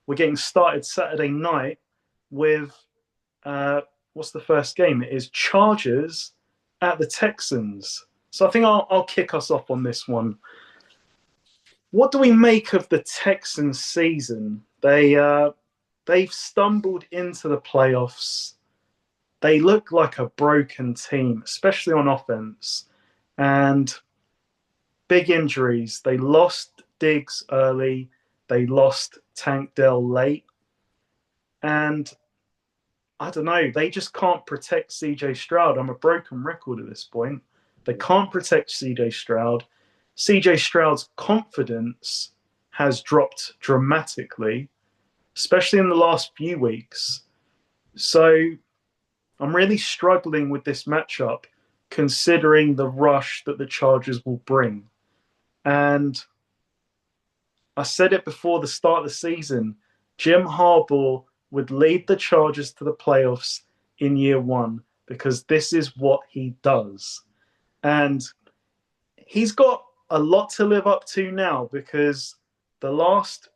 we're getting started Saturday night with what's the first game? It is Chargers at the Texans. So I think I'll kick us off on this one. What do we make of the Texans season? They've stumbled into the playoffs. They look like a broken team, especially on offense. And big injuries. They lost Diggs early. They lost Tank Dell late. And I don't know, they just can't protect CJ Stroud. I'm a broken record at this point. They can't protect CJ Stroud. CJ Stroud's confidence has dropped dramatically, especially in the last few weeks. So I'm really struggling with this matchup, considering the rush that the Chargers will bring. And I said it before the start of the season, Jim Harbaugh would lead the Chargers to the playoffs in year one because this is what he does. And he's got a lot to live up to now because the last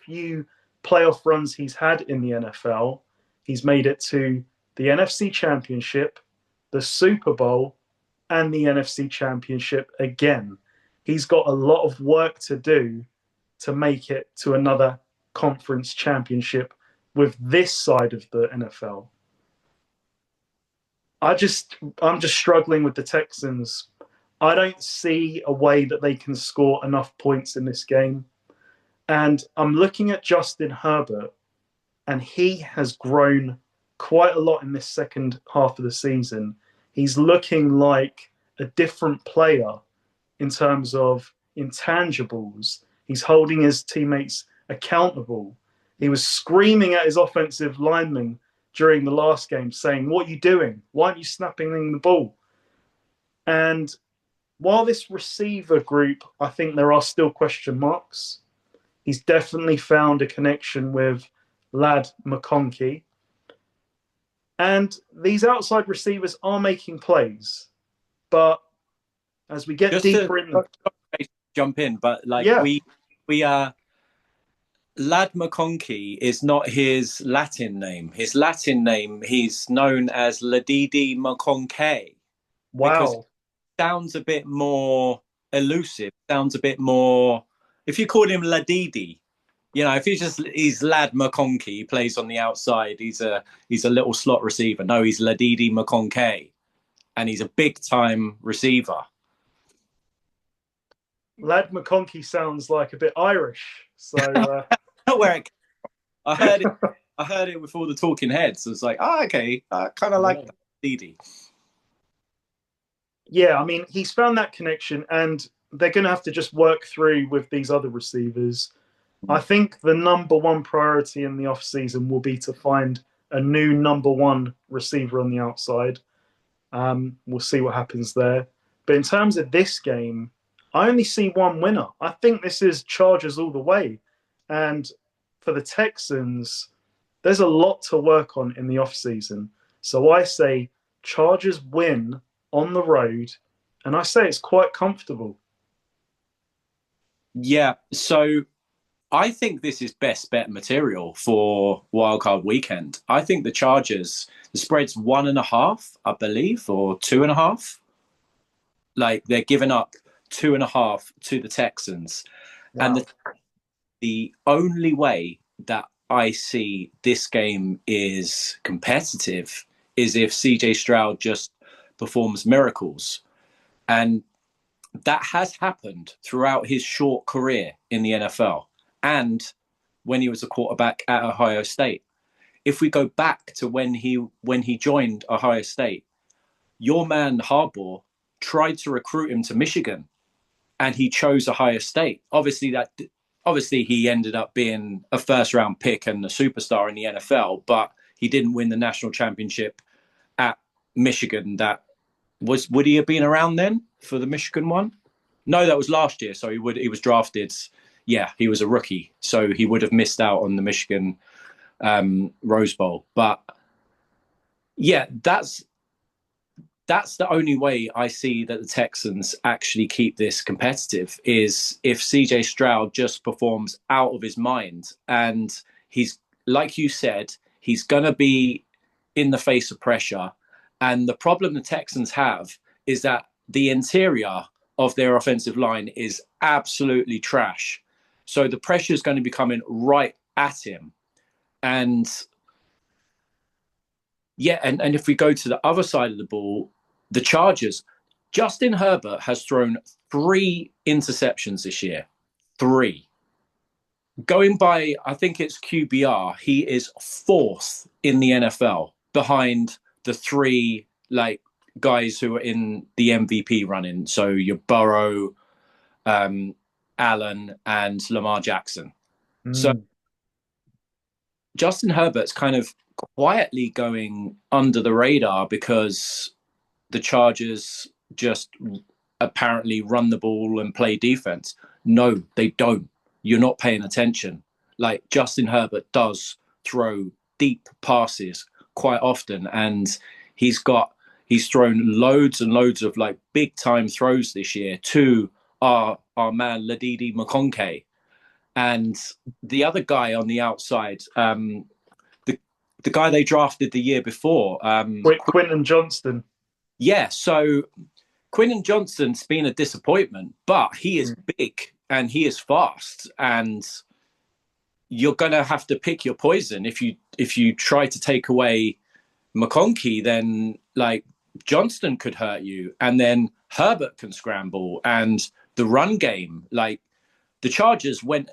few playoff runs he's had in the NFL, he's made it to the NFC Championship, the Super Bowl, and the NFC Championship again. He's got a lot of work to do to make it to another conference championship with this side of the NFL. I'm just struggling with the Texans. I don't see a way that they can score enough points in this game. And I'm looking at Justin Herbert, and he has grown quite a lot in this second half of the season. He's looking like a different player in terms of intangibles. He's holding his teammates accountable. He was screaming at his offensive linemen during the last game saying, "What are you doing? Why aren't you snapping the ball?" And while this receiver group, I think there are still question marks, he's definitely found a connection with Lad McConkey. And these outside receivers are making plays. But as we get Just deeper to jump in, but we are Lad McConkey is not his Latin name. His Latin name, he's known as Ladidi McConkey. Because it wow. sounds a bit more elusive, sounds a bit more, if you called him Ladidi, if he's Lad McConkey, he plays on the outside, he's a little slot receiver. No, he's Ladidi McConkey, and he's a big time receiver. Lad McConkey sounds like a bit Irish. So Where it, I heard it, I heard it with all the talking heads. I was like, okay, I kind of like that, Ladidi. Yeah, I mean, he's found that connection, and they're going to have to just work through with these other receivers. I think the number one priority in the offseason will be to find a new number one receiver on the outside. We'll see what happens there. But in terms of this game, I only see one winner. I think this is Chargers all the way. And for the Texans, there's a lot to work on in the offseason. So I say Chargers win on the road, and I say it's quite comfortable. Yeah, so I think this is best bet material for wildcard weekend. I think the Chargers, the spread's 1.5, I believe, or 2.5. Like they're giving up 2.5 to the Texans. Wow. And the only way that I see this game is competitive is if CJ Stroud just performs miracles. And that has happened throughout his short career in the NFL and when he was a quarterback at Ohio State. If we go back to when he joined Ohio State, your man Harbaugh tried to recruit him to Michigan, and he chose Ohio State. Obviously he ended up being a first-round pick and a superstar in the NFL, but he didn't win the national championship at Michigan. Would he have been around then for the Michigan one? No, that was last year. So he was drafted. Yeah, he was a rookie, so he would have missed out on the Michigan Rose Bowl. But yeah, that's the only way I see that the Texans actually keep this competitive is if CJ Stroud just performs out of his mind. And he's, like you said, he's going to be in the face of pressure. And the problem the Texans have is that the interior of their offensive line is absolutely trash. So the pressure is going to be coming right at him. And yeah, and if we go to the other side of the ball, the Chargers, Justin Herbert has thrown 3 interceptions this year. 3. Going by, I think it's QBR, he is 4th in the NFL behind the 3 like guys who are in the MVP running. So your Burrow, Allen, and Lamar Jackson. So Justin Herbert's kind of quietly going under the radar because the Chargers just apparently run the ball and play defense. No, they don't. You're not paying attention. Like Justin Herbert does throw deep passes quite often, and he's thrown loads and loads of like big time throws this year to our man Ladidi McConkey, and the other guy on the outside, the guy they drafted the year before, Quentin Johnston. Yeah, so Quentin Johnston's been a disappointment, but he is big and he is fast, and you're gonna have to pick your poison. If you try to take away McConkey, then like Johnston could hurt you, and then Herbert can scramble, and the run game, like the Chargers, when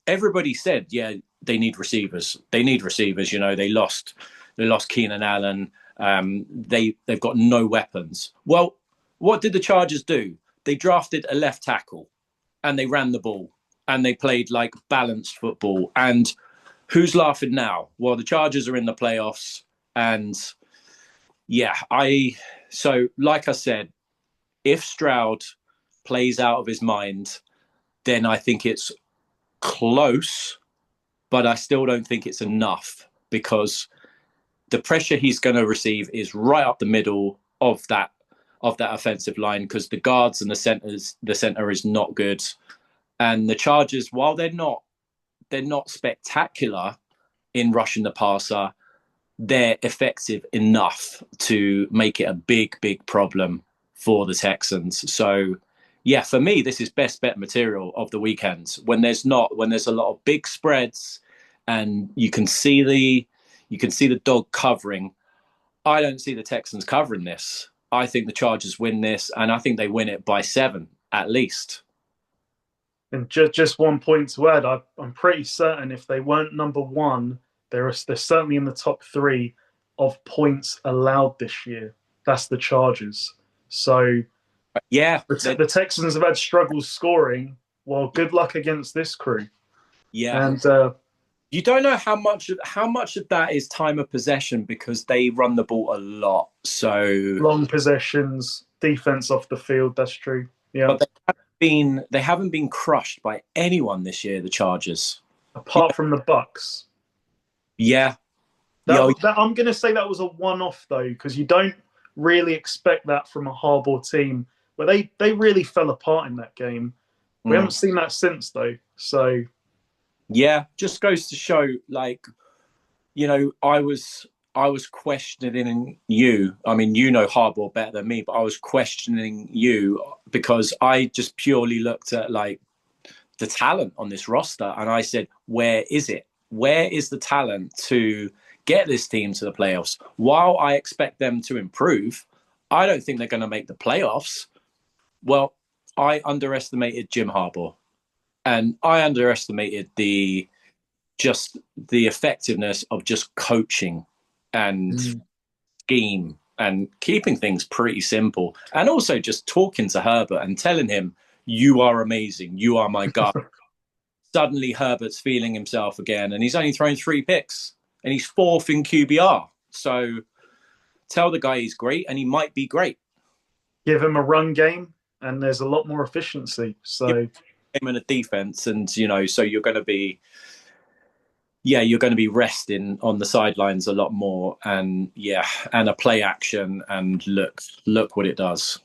everybody said, yeah, they need receivers. You know, they lost Keenan Allen. They've got no weapons. Well, what did the Chargers do? They drafted a left tackle, and they ran the ball, and they played like balanced football. And who's laughing now? Well, the Chargers are in the playoffs, and yeah, so like I said, if Stroud plays out of his mind, then I think it's close, but I still don't think it's enough because the pressure he's going to receive is right up the middle of that offensive line because the guards and the center is not good. And the Chargers, while they're not spectacular in rushing the passer, they're effective enough to make it a big problem for the Texans. So yeah, for me, this is best bet material of the weekend when there's a lot of big spreads and you can see the dog covering. I don't see the Texans covering this. I think the Chargers win this, and I think they win it by 7 at least. And just one point to add, I'm pretty certain if they weren't number 1, they're certainly in the top 3 of points allowed this year. That's the Chargers. So yeah, the Texans have had struggles scoring. Well, good luck against this crew. Yeah, and you don't know how much of that is time of possession because they run the ball a lot. So long possessions, defense off the field. That's true. Yeah, but they haven't been crushed by anyone this year. The Chargers, apart from the Bucks. Yeah, I'm going to say that was a one-off though, because you don't really expect that from a Harbaugh team. But they really fell apart in that game. We haven't seen that since though. So yeah, just goes to show, like, you know, I was questioning you. I mean, you know Harbaugh better than me, but I was questioning you because I just purely looked at like the talent on this roster, and I said, where is it? Where is the talent to get this team to the playoffs? While I expect them to improve, I don't think they're going to make the playoffs. Well, I underestimated Jim Harbaugh, and I underestimated the effectiveness of just coaching and scheme and keeping things pretty simple, and also just talking to Herbert and telling him, you are amazing, you are my guy. Suddenly Herbert's feeling himself again, and he's only thrown 3 picks and he's 4th in QBR. So tell the guy he's great, and he might be great. Give him a run game and there's a lot more efficiency. So him in a defense, and you know, so you're going to be yeah, you're going to be resting on the sidelines a lot more, and yeah, and a play action, and look what it does.